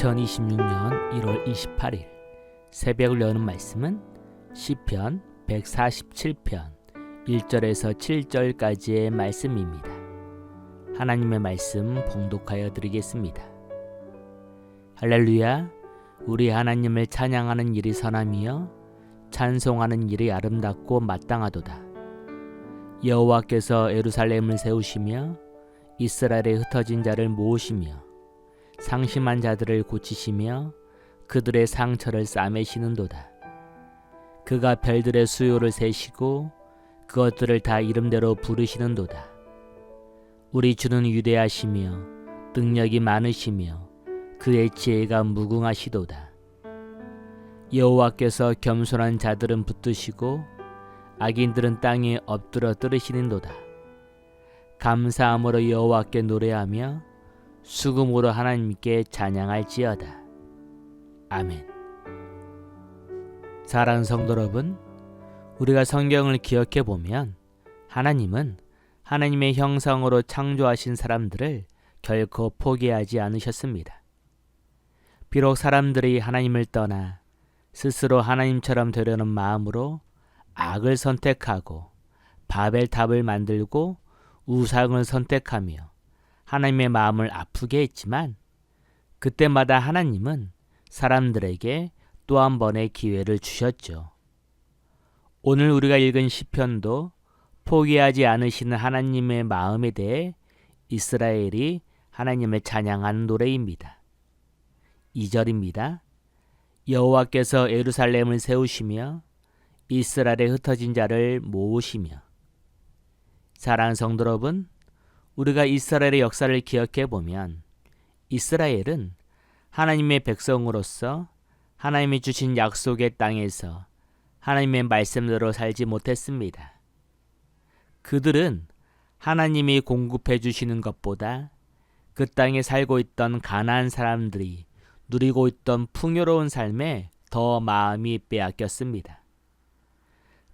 2026년 1월 28일 새벽을 여는 말씀은 시편 147편 1절에서 7절까지의 말씀입니다. 하나님의 말씀 봉독하여 드리겠습니다. 할렐루야. 우리 하나님을 찬양하는 일이 선함이여 찬송하는 일이 아름답고 마땅하도다. 여호와께서 예루살렘을 세우시며 이스라엘의 흩어진 자를 모으시며 상심한 자들을 고치시며 그들의 상처를 싸매시는도다. 그가 별들의 수요를 세시고 그것들을 다 이름대로 부르시는도다. 우리 주는 위대하시며 능력이 많으시며 그의 지혜가 무궁하시도다. 여호와께서 겸손한 자들은 붙드시고 악인들은 땅에 엎드려 뜨르시는도다. 감사함으로 여호와께 노래하며 수금으로 하나님께 찬양할지어다. 아멘. 사랑하는 성도 여러분, 우리가 성경을 기억해 보면 하나님은 하나님의 형상으로 창조하신 사람들을 결코 포기하지 않으셨습니다. 비록 사람들이 하나님을 떠나 스스로 하나님처럼 되려는 마음으로 악을 선택하고 바벨탑을 만들고 우상을 선택하며 하나님의 마음을 아프게 했지만 그때마다 하나님은 사람들에게 또 한 번의 기회를 주셨죠. 오늘 우리가 읽은 시편도 포기하지 않으시는 하나님의 마음에 대해 이스라엘이 하나님을 찬양하는 노래입니다. 2절입니다. 여호와께서 예루살렘을 세우시며 이스라엘의 흩어진 자를 모으시며. 사랑하는 성도 여러분, 우리가 이스라엘의 역사를 기억해 보면 이스라엘은 하나님의 백성으로서 하나님이 주신 약속의 땅에서 하나님의 말씀대로 살지 못했습니다. 그들은 하나님이 공급해 주시는 것보다 그 땅에 살고 있던 가나안 사람들이 누리고 있던 풍요로운 삶에 더 마음이 빼앗겼습니다.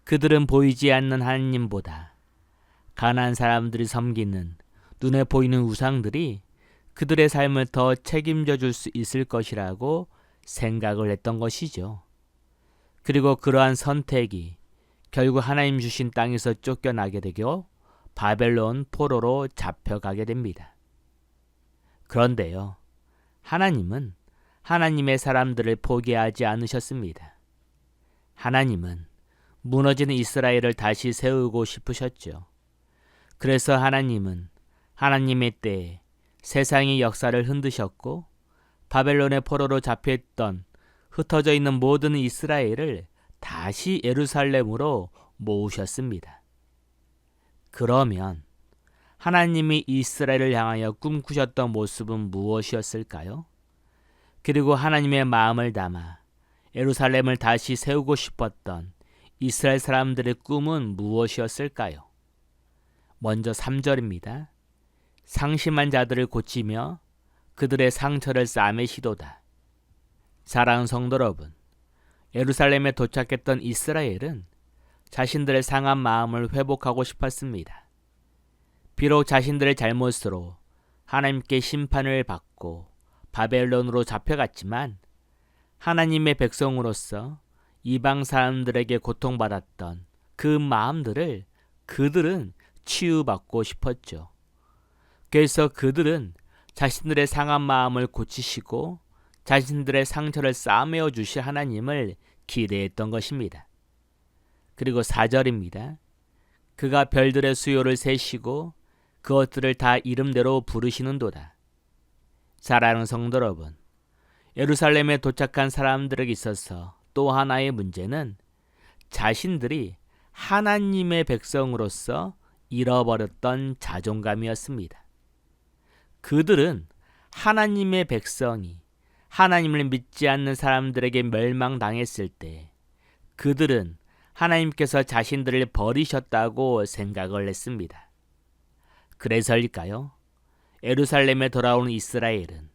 그들은 보이지 않는 하나님보다 가나안 사람들이 섬기는 눈에 보이는 우상들이 그들의 삶을 더 책임져 줄 수 있을 것이라고 생각을 했던 것이죠. 그리고 그러한 선택이 결국 하나님 주신 땅에서 쫓겨나게 되고 바벨론 포로로 잡혀가게 됩니다. 그런데요, 하나님은 하나님의 사람들을 포기하지 않으셨습니다. 하나님은 무너지는 이스라엘을 다시 세우고 싶으셨죠. 그래서 하나님은 하나님의 때에 세상의 역사를 흔드셨고 바벨론의 포로로 잡혀있던 흩어져 있는 모든 이스라엘을 다시 예루살렘으로 모으셨습니다. 그러면 하나님이 이스라엘을 향하여 꿈꾸셨던 모습은 무엇이었을까요? 그리고 하나님의 마음을 담아 예루살렘을 다시 세우고 싶었던 이스라엘 사람들의 꿈은 무엇이었을까요? 먼저 3절입니다. 상심한 자들을 고치며 그들의 상처를 싸매시도다. 사랑하는 성도 여러분, 예루살렘에 도착했던 이스라엘은 자신들의 상한 마음을 회복하고 싶었습니다. 비록 자신들의 잘못으로 하나님께 심판을 받고 바벨론으로 잡혀갔지만 하나님의 백성으로서 이방 사람들에게 고통받았던 그 마음들을 그들은 치유받고 싶었죠. 그래서 그들은 자신들의 상한 마음을 고치시고 자신들의 상처를 싸매어 주실 하나님을 기대했던 것입니다. 그리고 4절입니다. 그가 별들의 수요를 세시고 그것들을 다 이름대로 부르시는도다. 사랑하는 성도 여러분, 예루살렘에 도착한 사람들에게 있어서 또 하나의 문제는 자신들이 하나님의 백성으로서 잃어버렸던 자존감이었습니다. 그들은 하나님의 백성이 하나님을 믿지 않는 사람들에게 멸망당했을 때 그들은 하나님께서 자신들을 버리셨다고 생각을 했습니다. 그래서일까요? 예루살렘에 돌아오는 이스라엘은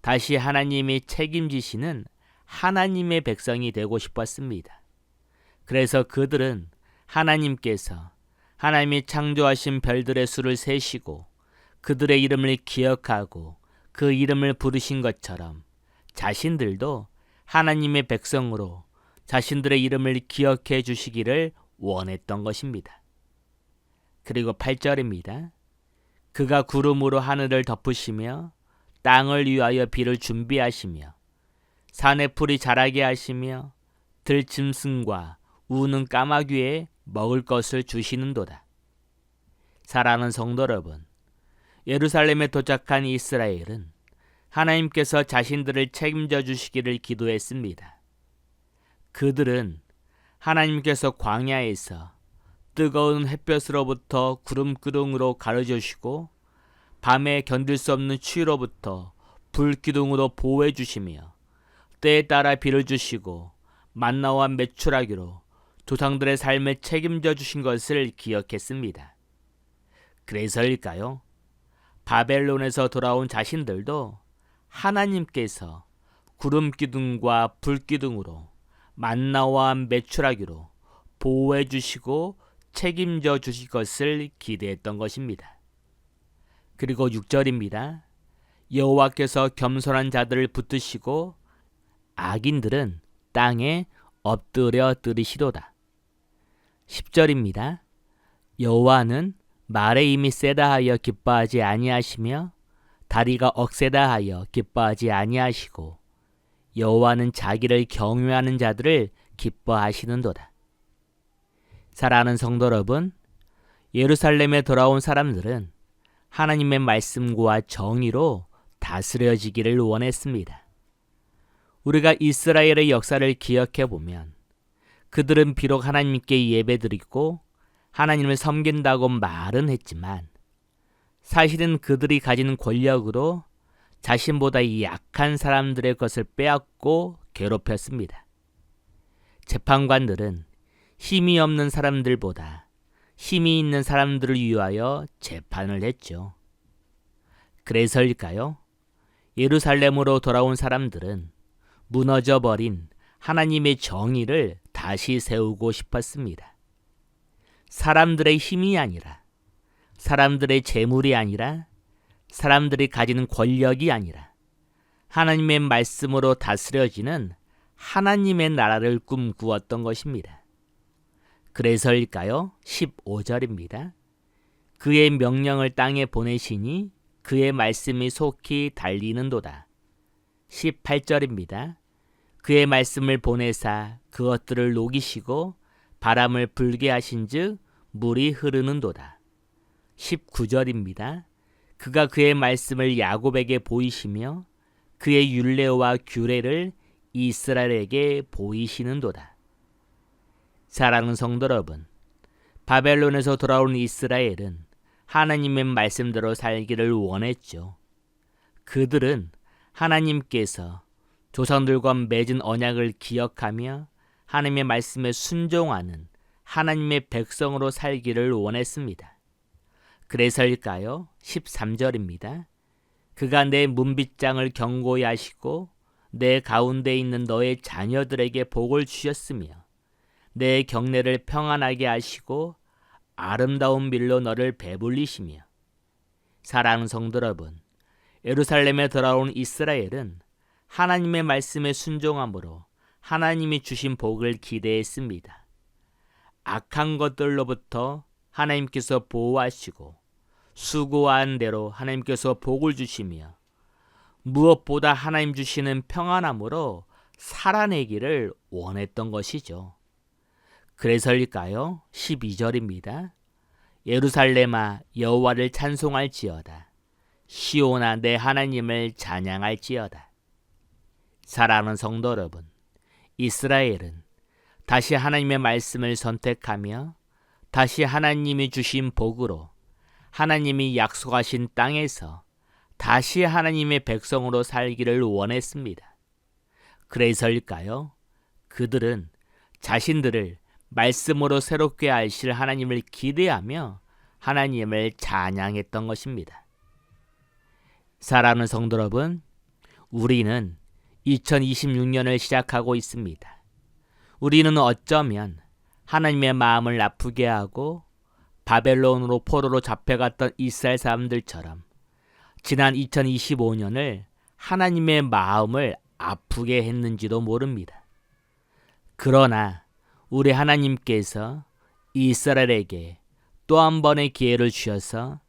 다시 하나님이 책임지시는 하나님의 백성이 되고 싶었습니다. 그래서 그들은 하나님께서 하나님이 창조하신 별들의 수를 세시고 그들의 이름을 기억하고 그 이름을 부르신 것처럼 자신들도 하나님의 백성으로 자신들의 이름을 기억해 주시기를 원했던 것입니다. 그리고 8절입니다. 그가 구름으로 하늘을 덮으시며 땅을 위하여 비를 준비하시며 산의 풀이 자라게 하시며 들짐승과 우는 까마귀에 먹을 것을 주시는도다. 사랑하는 성도 여러분, 예루살렘에 도착한 이스라엘은 하나님께서 자신들을 책임져 주시기를 기도했습니다. 그들은 하나님께서 광야에서 뜨거운 햇볕으로부터 구름기둥으로 가려주시고 밤에 견딜 수 없는 추위로부터 불기둥으로 보호해 주시며 때에 따라 비를 주시고 만나와 메추라기로 조상들의 삶을 책임져 주신 것을 기억했습니다. 그래서일까요? 바벨론에서 돌아온 자신들도 하나님께서 구름기둥과 불기둥으로 만나와 메추라기로 보호해 주시고 책임져 주실 것을 기대했던 것입니다. 그리고 6절입니다. 여호와께서 겸손한 자들을 붙드시고 악인들은 땅에 엎드려 들으시도다. 10절입니다. 여호와는 말의 힘이 세다 하여 기뻐하지 아니하시며 다리가 억세다 하여 기뻐하지 아니하시고 여호와는 자기를 경외하는 자들을 기뻐하시는도다. 사랑하는 성도 여러분, 예루살렘에 돌아온 사람들은 하나님의 말씀과 정의로 다스려지기를 원했습니다. 우리가 이스라엘의 역사를 기억해 보면 그들은 비록 하나님께 예배드리고 하나님을 섬긴다고 말은 했지만 사실은 그들이 가진 권력으로 자신보다 약한 사람들의 것을 빼앗고 괴롭혔습니다. 재판관들은 힘이 없는 사람들보다 힘이 있는 사람들을 위하여 재판을 했죠. 그래서일까요? 예루살렘으로 돌아온 사람들은 무너져버린 하나님의 정의를 다시 세우고 싶었습니다. 사람들의 힘이 아니라, 사람들의 재물이 아니라, 사람들이 가지는 권력이 아니라 하나님의 말씀으로 다스려지는 하나님의 나라를 꿈꾸었던 것입니다. 그래서일까요? 15절입니다. 그의 명령을 땅에 보내시니 그의 말씀이 속히 달리는도다. 18절입니다. 그의 말씀을 보내사 그것들을 녹이시고 바람을 불게 하신즉 물이 흐르는도다. 19절입니다. 그가 그의 말씀을 야곱에게 보이시며 그의 율례와 규례를 이스라엘에게 보이시는도다. 사랑하는 성도 여러분, 바벨론에서 돌아온 이스라엘은 하나님의 말씀대로 살기를 원했죠. 그들은 하나님께서 조상들과 맺은 언약을 기억하며 하나님의 말씀에 순종하는 하나님의 백성으로 살기를 원했습니다. 그래서일까요? 13절입니다. 그가 내 문빗장을 견고히 하시고 내 가운데 있는 너의 자녀들에게 복을 주셨으며 내 경내를 평안하게 하시고 아름다운 밀로 너를 배불리시며. 사랑하는 성도 여러분, 예루살렘에 돌아온 이스라엘은 하나님의 말씀에 순종함으로 하나님이 주신 복을 기대했습니다. 악한 것들로부터 하나님께서 보호하시고 수고한 대로 하나님께서 복을 주시며 무엇보다 하나님 주시는 평안함으로 살아내기를 원했던 것이죠. 그래서일까요? 12절입니다. 예루살렘아 여호와를 찬송할지어다. 시온아 내 하나님을 찬양할지어다. 사랑하는 성도 여러분, 이스라엘은 다시 하나님의 말씀을 선택하며 다시 하나님이 주신 복으로 하나님이 약속하신 땅에서 다시 하나님의 백성으로 살기를 원했습니다. 그래서일까요? 그들은 자신들을 말씀으로 새롭게 하실 하나님을 기대하며 하나님을 찬양했던 것입니다. 사랑하는 성도 여러분, 우리는 2026년을 시작하고 있습니다. 우리는 어쩌면 하나님의 마음을 아프게 하고 바벨론으로 포로로 잡혀갔던 이스라엘 사람들처럼 지난 2025년을 하나님의 마음을 아프게 했는지도 모릅니다. 그러나 우리 하나님께서 이스라엘에게 또 한 번의 기회를 주셔서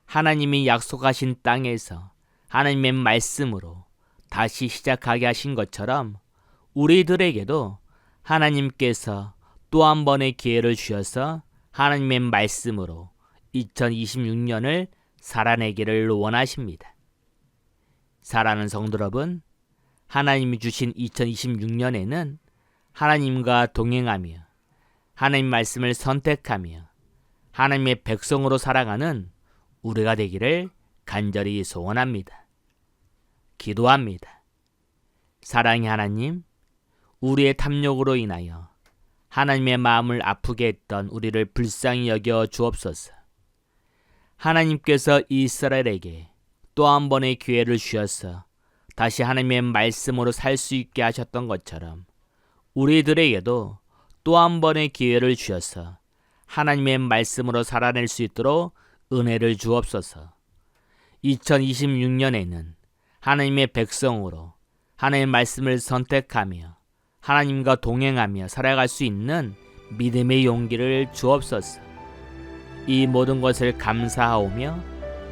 하나님이 약속하신 땅에서 하나님의 말씀으로 다시 시작하게 하신 것처럼 우리들에게도 하나님께서 또 한 번의 기회를 주셔서 하나님의 말씀으로 2026년을 살아내기를 원하십니다. 사랑하는 성도 여러분, 하나님이 주신 2026년에는 하나님과 동행하며 하나님 말씀을 선택하며 하나님의 백성으로 살아가는 우리가 되기를 간절히 소원합니다. 기도합니다. 사랑의 하나님, 우리의 탐욕으로 인하여 하나님의 마음을 아프게 했던 우리를 불쌍히 여겨 주옵소서. 하나님께서 이스라엘에게 또 한 번의 기회를 주셔서 다시 하나님의 말씀으로 살 수 있게 하셨던 것처럼 우리들에게도 또 한 번의 기회를 주셔서 하나님의 말씀으로 살아낼 수 있도록 은혜를 주옵소서. 2026년에는 하나님의 백성으로 하나님의 말씀을 선택하며 하나님과 동행하며 살아갈 수 있는 믿음의 용기를 주옵소서. 이 모든 것을 감사하오며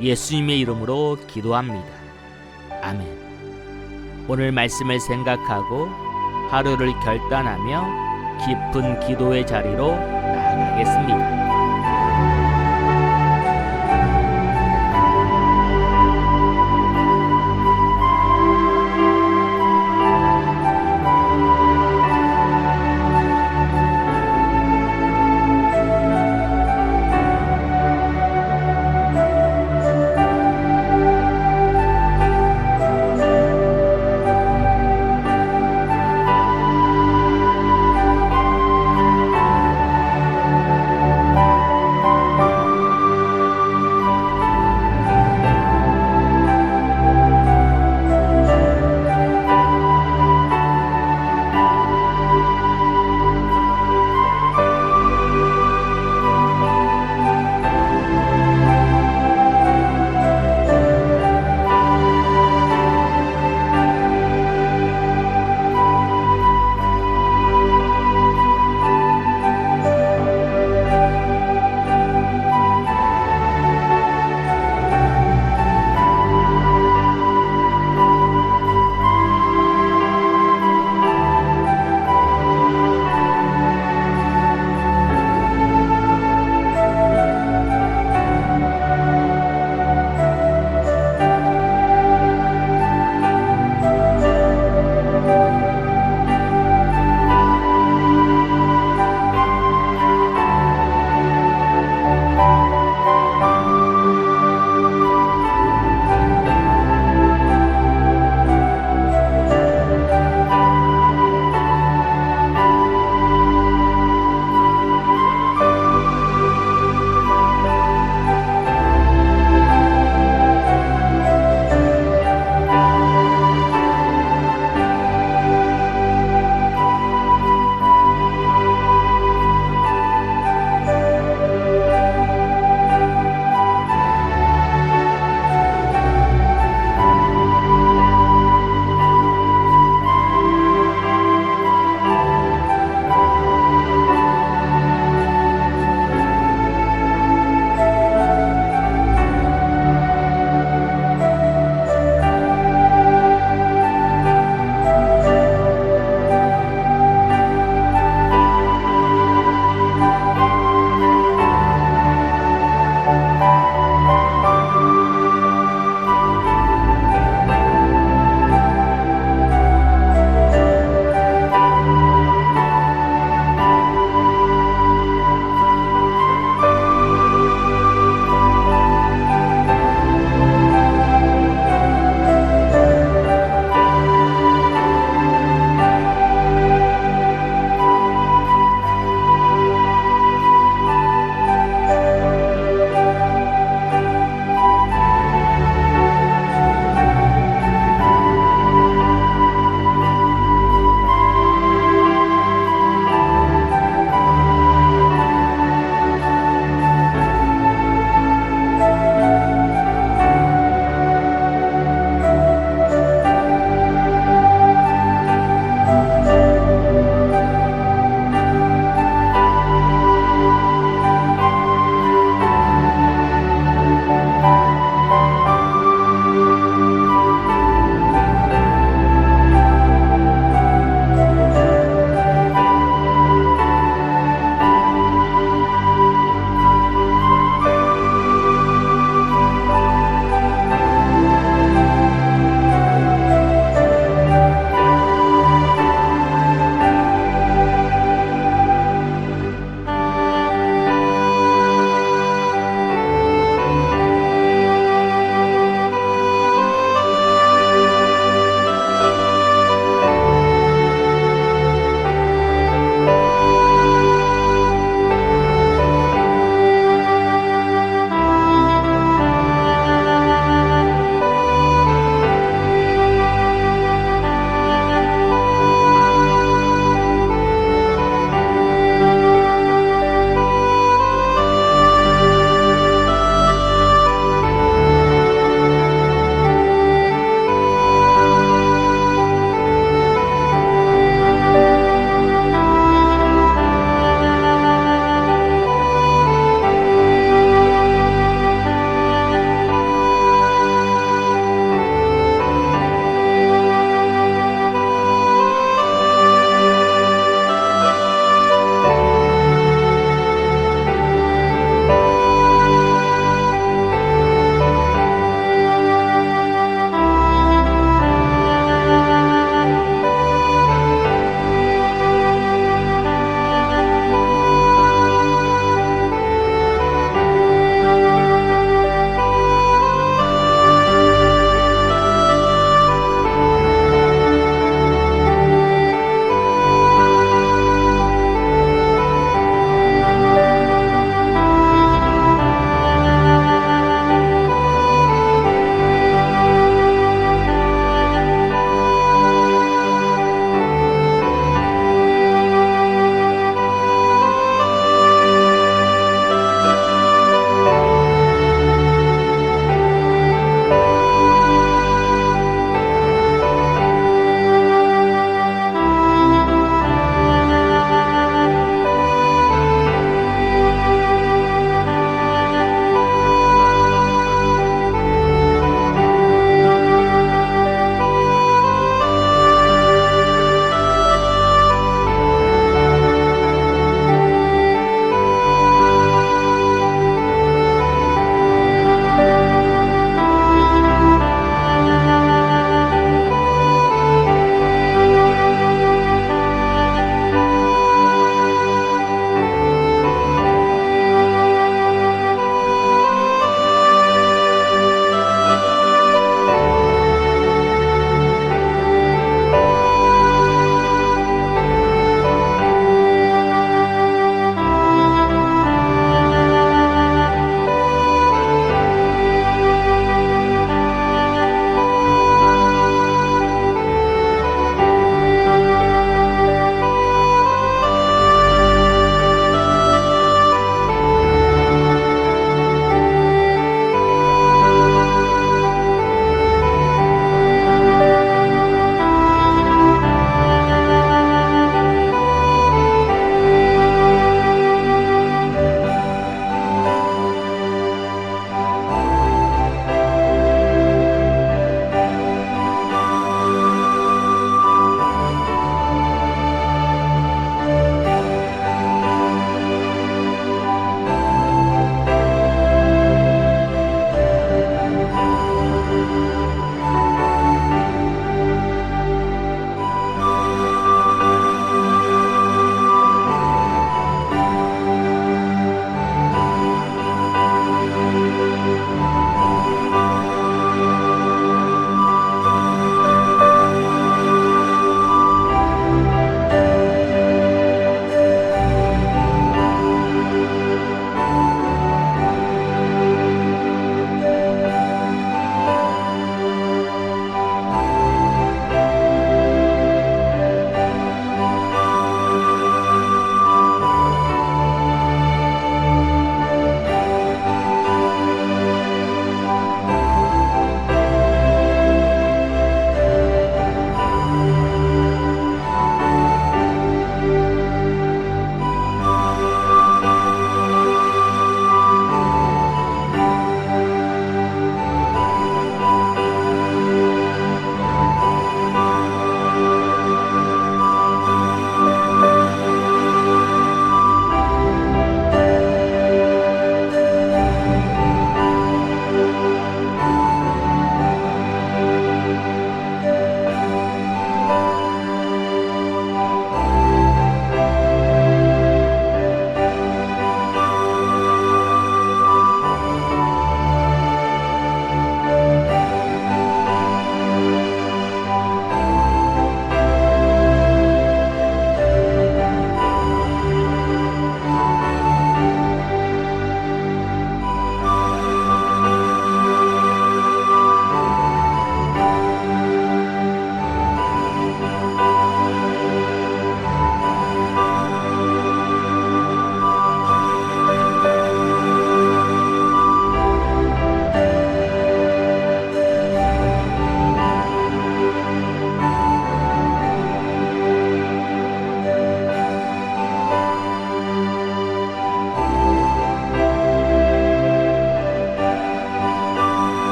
예수님의 이름으로 기도합니다. 아멘. 오늘 말씀을 생각하고 하루를 결단하며 깊은 기도의 자리로 나아가겠습니다.